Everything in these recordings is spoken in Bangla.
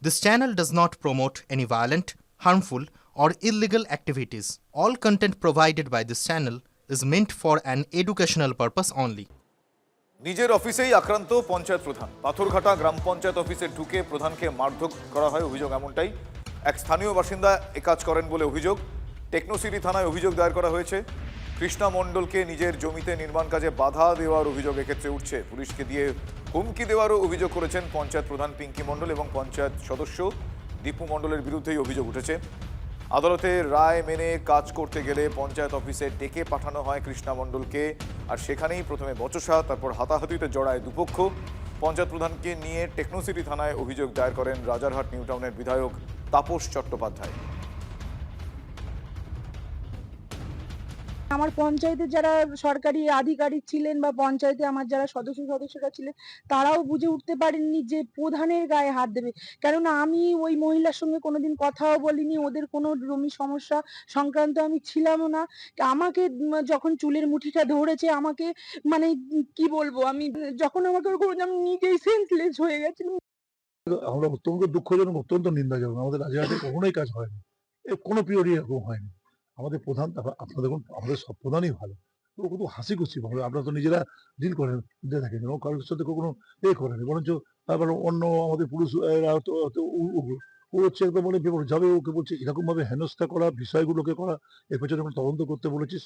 This channel does not promote any violent, harmful, or illegal activities. All content provided by this channel is meant for an educational purpose only. নিজের অফিসেই আক্রান্ত পঞ্চায়েত প্রধান। পাথরঘাটা গ্রাম পঞ্চায়েত অফিসে ঢুকে প্রধানকে মারধর করা হয়, অভিযোগ এমনটাই। এক স্থানীয় বাসিন্দা কাজ করেন বলে অভিযোগ। টেকনোসিটি থানায় অভিযোগ দায়ের করা হয়েছে। কৃষ্ণা মণ্ডলকে নিজের জমিতে নির্মাণ কাজে বাধা দেওয়ার অভিযোগ এক্ষেত্রে উঠছে। পুলিশকে দিয়ে হুমকি দেওয়ারও অভিযোগ করেছেন পঞ্চায়েত প্রধান পিঙ্কি মণ্ডল এবং পঞ্চায়েত সদস্য দীপু মণ্ডলের বিরুদ্ধেই অভিযোগ উঠেছে। আদালতের রায় মেনে কাজ করতে গেলে পঞ্চায়েত অফিসে ডেকে পাঠানো হয় কৃষ্ণা মণ্ডলকে, আর সেখানেই প্রথমে বচসা, তারপর হাতাহাতিতে জড়ায় দুপক্ষ। পঞ্চায়েত প্রধানকে নিয়ে টেকনোসিটি থানায় অভিযোগ দায়ের করেন রাজারহাট নিউ টাউনের বিধায়ক তাপস চট্টোপাধ্যায়। আমার পঞ্চায়েতে যারা সরকারি আধিকারিক ছিলেন বা পঞ্চায়েতে আমার যারা সদস্যরা ছিলেন তারাও বুঝে উঠতে পারেননি যে প্রধানের গায়ে হাত দেবে। কেননা আমি ওই মহিলার সঙ্গে কোনোদিন কথাও বলিনি, ওদের কোনো জমি সমস্যা সংক্রান্ত আমি ছিলামও না। আমাকে যখন চুলের মুঠিটা ধরেছে, আমাকে মানে কি বলবো, আমি যখন আমাকে আমি নিজেই সেন্সলেস হয়ে গেছিলাম। আমরা অত্যন্ত দুঃখজনক, অত্যন্ত নিন্দাজনক। আমাদের রাজারহাটে কখনোই কাজ হয়নি, কোনো পিরিয়ডে এরকম হয়নি। আমাদের প্রধান, আপনারা দেখুন, আমাদের সব প্রধানই ভালো, ও কিন্তু হাসি খুশি ভাবে আপনারা তো নিজেরা ডিল করেন, দেখেন ও কারোর সাথে কখনো করেনি, বরঞ্চ তারপর অন্য আমাদের পুরুষ ও হচ্ছে একদম মানে যাবে, ওকে বলছে এরকম ভাবে হেনস্থা করা, বিষয়গুলোকে করা, এর পেছনে আমরা তদন্ত করতে বলেছিস।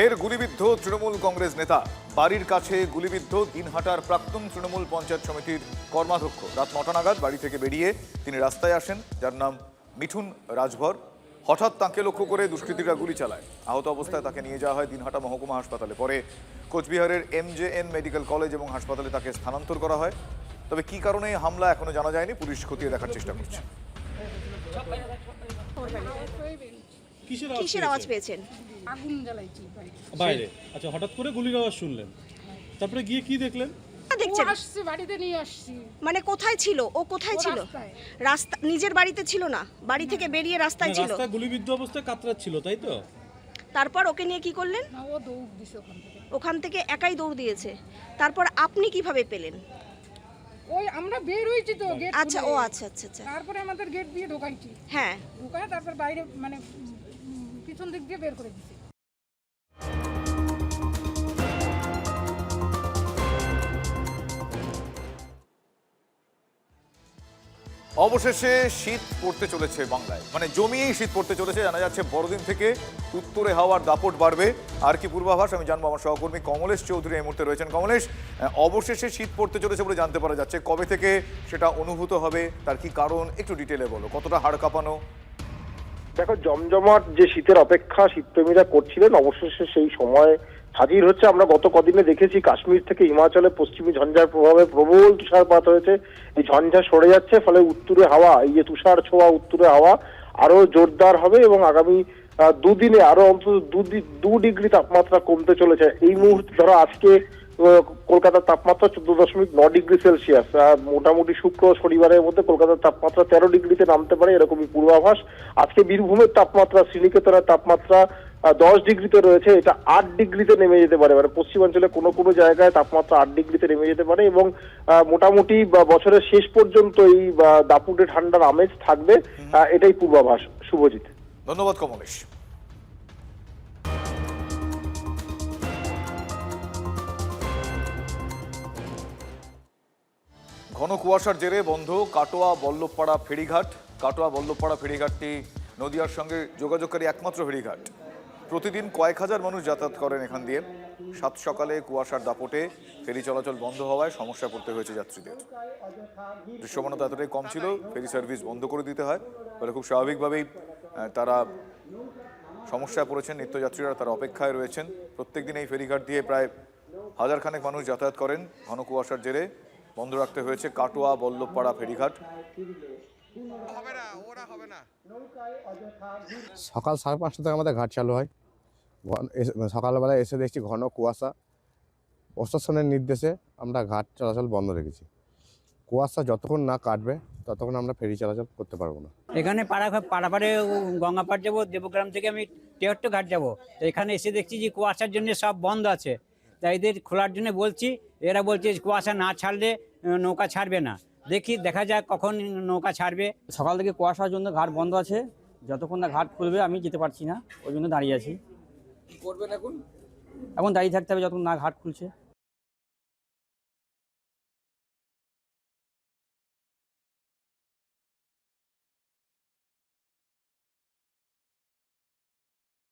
ফের গুলিবিদ্ধ তৃণমূল কংগ্রেস নেতা। বাড়ির কাছে গুলিবিদ্ধ দিনহাটার প্রাক্তন তৃণমূল পঞ্চায়েত সমিতির কর্মাধ্যক্ষ। রাত ৯টা নাগাদ বাড়ি থেকে বেরিয়ে তিনি রাস্তায় আসেন, যার নাম মিঠুন রাজভর। হঠাৎ তাঁকে লক্ষ্য করে দুষ্কৃতীরা গুলি চালায়। আহত অবস্থায় তাকে নিয়ে যাওয়া হয় দিনহাটা মহকুমা হাসপাতালে। পরে কোচবিহারের MJN মেডিকেল কলেজ এবং হাসপাতালে তাকে স্থানান্তর করা হয়। তবে কি কারণে হামলা এখনো জানা যায়নি, পুলিশ খতিয়ে দেখার চেষ্টা করছে। কিসের আওয়াজ পেয়েছেন? আগুন জ্বালাইছি বাইরে। আচ্ছা, হঠাৎ করে গুলির আওয়াজ শুনলেন, তারপরে গিয়ে কি দেখলেন? দেখছেন আসছে, বাড়িতে নিয়ে আসছি। মানে কোথায় ছিল ও? কোথায় ছিল? রাস্তা, নিজের বাড়িতে ছিল না, বাড়ি থেকে বেরিয়ে রাস্তায় ছিল। রাস্তায় গুলিবিদ্ধ অবস্থায় কাতরাচ্ছিল, তাই তো? তারপর ওকে নিয়ে কি করলেন? না, ও দৌড় দিছে ওখান থেকে। ওখান থেকে একাই দৌড় দিয়েছে। তারপর আপনি কিভাবে পেলেন? ওই আমরা বের হইছি তো গেট। আচ্ছা, ও আচ্ছা আচ্ছা আচ্ছা। তারপরে আমাদের গেট দিয়ে ঢোকাইছি। হ্যাঁ, ঢোকায় তারপর বাইরে মানে পিছন দিক দিয়ে বের করে দিছি। অবশেষে শীত পড়তে চলেছে বাংলায়, মানে জমিয়েই শীত পড়তে চলেছে। জানা যাচ্ছে বড়দিন থেকে উত্তরে হাওয়ার দাপট বাড়বে। আর কি পূর্বাভাস আমি জানবো, আমার সহকর্মী কমলেশ চৌধুরী এই মুহূর্তে রয়েছেন। কমলেশ, অবশেষে শীত পড়তে চলেছে বলে জানতে পারা যাচ্ছে, কবে থেকে সেটা অনুভূত হবে, তার কি কারণ একটু ডিটেলে বলো, কতটা হাড় কাঁপানো? দেখো, জমজমাট যে শীতের অপেক্ষা শীতপ্রেমীরা করছিলেন, অবশেষে সেই সময় হাজির হচ্ছে। আমরা গত কদিনে দেখেছি কাশ্মীর থেকে হিমাচলে পশ্চিমী ঝঞ্ঝার প্রভাবে প্রবল তুষারপাত হয়েছে। এই ঝঞ্ঝা সরে যাচ্ছে, ফলে উত্তুরে হাওয়া, এই যে তুষার ছোঁয়া উত্তুরে হাওয়া আরো জোরদার হবে এবং আগামী দুদিনে আরো অন্তত 2 ডিগ্রি তাপমাত্রা কমতে চলেছে। এই মুহূর্তে ধরো আজকে কলকাতার তাপমাত্রা 14.9 ডিগ্রি সেলসিয়াস। মোটামুটি শুক্র শনিবারের মধ্যে কলকাতার তাপমাত্রা 13 ডিগ্রিতে নামতে পারে, এরকমই পূর্বাভাস। আজকে বীরভূমের তাপমাত্রা, শ্রীনিকেতনের তাপমাত্রা 10 ডিগ্রিতে রয়েছে, এটা 8 ডিগ্রিতে নেমে যেতে পারে। মানে পশ্চিমাঞ্চলে কোনো কোনো জায়গায় তাপমাত্রা 8 ডিগ্রিতে নেমে যেতে পারে এবং মোটামুটি বছরের শেষ পর্যন্ত এই দাপুটে ঠান্ডার আমেজ থাকবে, এটাই পূর্বাভাস। শুভজিৎ, ধন্যবাদ কমলেশ। ঘন কুয়াশার জেরে বন্ধ কাটোয়া বল্লভপাড়া ফেরিঘাট। কাটোয়া বল্লভপাড়া ফেরিঘাটটি নদিয়ার সঙ্গে যোগাযোগকারী একমাত্র ফেরিঘাট। প্রতিদিন কয়েক হাজার মানুষ যাতায়াত করেন এখান দিয়ে। সাত সকালে কুয়াশার দাপটে ফেরি চলাচল বন্ধ হওয়ায় সমস্যা পড়তে হয়েছে যাত্রীদের। দৃশ্যমানতা এতটাই কম ছিল, ফেরি সার্ভিস বন্ধ করে দিতে হয়। ফলে খুব স্বাভাবিকভাবেই তারা সমস্যায় পড়েছেন নিত্যযাত্রীরা, তারা অপেক্ষায় রয়েছেন। প্রত্যেকদিন এই ফেরিঘাট দিয়ে প্রায় 1000 খানেক মানুষ যাতায়াত করেন। ঘন কুয়াশার জেরে বন্ধ রাখতে হয়েছে কাটোয়া বল্লভপাড়া ফেরিঘাট। সকাল 5:30 থেকে আমাদের ঘাট চালু হয়। সকালবেলা এসে দেখছি ঘন কুয়াশা। প্রশাসনের নির্দেশে আমরা ঘাট চলাচল বন্ধ রেখেছি। কুয়াশা যতক্ষণ না কাটবে ততক্ষণ আমরা ফেরি চলাচল করতে পারবো না। এখানে পাড়াপাড়ে গঙ্গাপাড় যাবো, দেবগ্রাম থেকে আমি টেহট্ট ঘাট যাবো। তো এখানে এসে দেখছি যে কুয়াশার জন্য সব বন্ধ আছে। তাই এদের খোলার জন্য বলছি, এরা বলছে কুয়াশা না ছাড়লে নৌকা ছাড়বে না। দেখা যাক কখন নৌকা ছাড়বে। সকাল থেকে কুয়াশার জন্য ঘাট বন্ধ আছে, যতক্ষণ না ঘাট খুলবে আমি যেতে পারছি না, ওই জন্য দাঁড়িয়ে আছি। কি করবেন এখন? এখন দাঁড়িয়ে থাকতে হবে যতক্ষণ না ঘাট খুলছে।